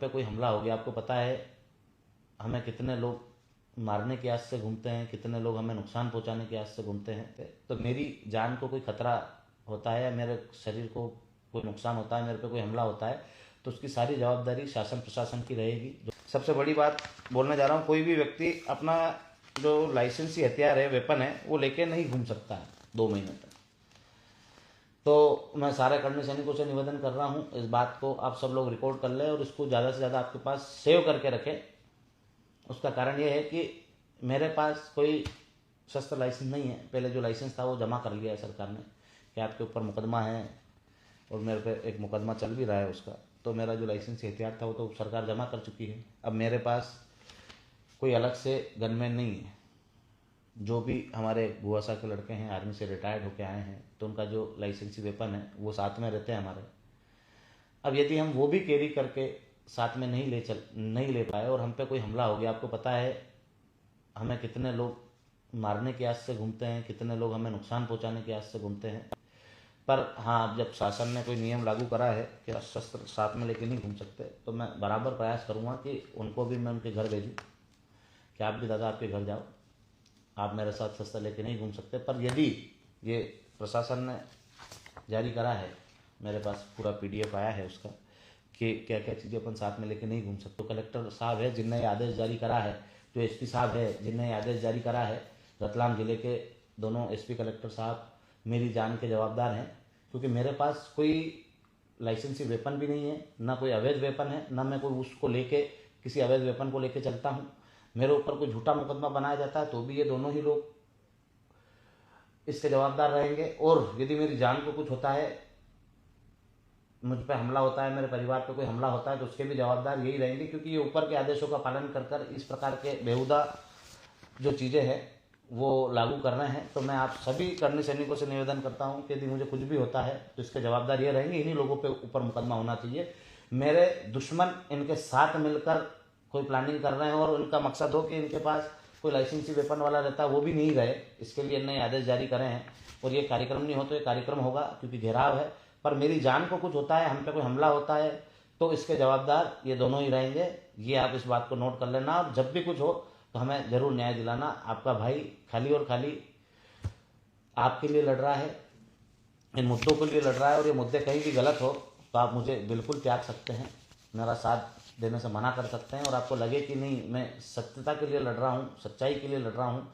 पे कोई हमला हो गया, आपको पता है हमें कितने लोग मारने की आस से घूमते हैं, कितने लोग हमें नुकसान पहुंचाने की आस से घूमते हैं। तो मेरी जान को कोई खतरा होता है या मेरे शरीर को कोई नुकसान होता है, मेरे पे कोई हमला होता है, तो उसकी सारी जवाबदारी शासन प्रशासन की रहेगी। सबसे बड़ी बात बोलने जा रहा हूँ, कोई भी व्यक्ति अपना जो लाइसेंसी हथियार है, वेपन है, वो लेके नहीं घूम सकता है 2 महीने तक। तो मैं सारे कर्मी सैनिकों से निवेदन कर रहा हूँ, इस बात को आप सब लोग रिकॉर्ड कर लें और इसको ज़्यादा से ज़्यादा आपके पास सेव करके रखें। उसका कारण ये है कि मेरे पास कोई शस्त्र लाइसेंस नहीं है। पहले जो लाइसेंस था वो जमा कर लिया है सरकार ने कि आपके ऊपर मुकदमा है, और मेरे पे एक मुकदमा चल भी रहा है उसका। तो मेरा जो लाइसेंस हथियार था वो तो सरकार जमा कर चुकी है। अब मेरे पास कोई अलग से गनमैन नहीं है। जो भी हमारे बुआसा के लड़के हैं, आर्मी से रिटायर्ड होकर आए हैं, तो उनका जो लाइसेंसी वेपन है वो साथ में रहते हैं हमारे। अब यदि हम वो भी कैरी करके साथ में नहीं ले पाए और हम पे कोई हमला हो गया, आपको पता है हमें कितने लोग मारने की आस से घूमते हैं, कितने लोग हमें नुकसान पहुंचाने की आस से घूमते हैं। पर हाँ, अब जब शासन ने कोई नियम लागू करा है कि शस्त्र साथ में लेके नहीं घूम सकते, तो मैं बराबर प्रयास करूँगा कि उनको भी मैं उनके घर भेजूँ कि आप भी दादा आपके घर जाओ, आप मेरे साथ शस्त्र लेके नहीं घूम सकते। पर यदि ये प्रशासन ने जारी करा है, मेरे पास पूरा PDF आया है उसका कि क्या क्या चीज़ें अपन साथ में लेके नहीं घूम सकते। तो कलेक्टर साहब है जिनने ये आदेश जारी करा है, जो SP साहब है जिनने ये आदेश जारी करा है, रतलाम जिले के दोनों SP कलेक्टर साहब मेरी जान के जवाबदार हैं, क्योंकि मेरे पास कोई लाइसेंसी वेपन भी नहीं है, ना कोई अवैध वेपन है, ना मैं कोई उसको लेके किसी अवैध वेपन को लेके चलता हूँ। मेरे ऊपर कोई झूठा मुकदमा बनाया जाता है तो भी ये दोनों ही लोग इसके जवाबदार रहेंगे। और यदि मेरी जान को कुछ होता है, मुझ पर हमला होता है, मेरे परिवार पे कोई हमला होता है, तो उसके भी जवाबदार यही रहेंगे, क्योंकि ये ऊपर के आदेशों का पालन कर इस प्रकार के बेहुदा जो चीज़ें हैं वो लागू कर रहे हैं। तो मैं आप सभी कर्मी सैनिकों से निवेदन करता हूं कि यदि मुझे कुछ भी होता है तो इसके जवाबदार ये रहेंगे, इन्हीं लोगों पे ऊपर मुकदमा होना चाहिए। मेरे दुश्मन इनके साथ मिलकर कोई प्लानिंग कर रहे हैं और उनका मकसद हो कि इनके पास कोई लाइसेंसी वेपन वाला रहता, वो भी नहीं रहे, इसके लिए नए आदेश जारी करे हैं। और ये कार्यक्रम नहीं हो तो ये कार्यक्रम होगा, क्योंकि घेराव है। पर मेरी जान को कुछ होता है, हम पे कोई हमला होता है, तो इसके जवाबदार ये दोनों ही रहेंगे। ये आप इस बात को नोट कर लेना, और जब भी कुछ हो तो हमें जरूर न्याय दिलाना। आपका भाई खाली और खाली आपके लिए लड़ रहा है, इन मुद्दों के लिए लड़ रहा है, और ये मुद्दे कहीं भी गलत हो तो आप मुझे बिल्कुल त्याग सकते हैं, मेरा साथ देने से मना कर सकते हैं। और आपको लगे कि नहीं मैं सत्यता के लिए लड़ रहा हूँ, सच्चाई के लिए लड़ रहा हूँ,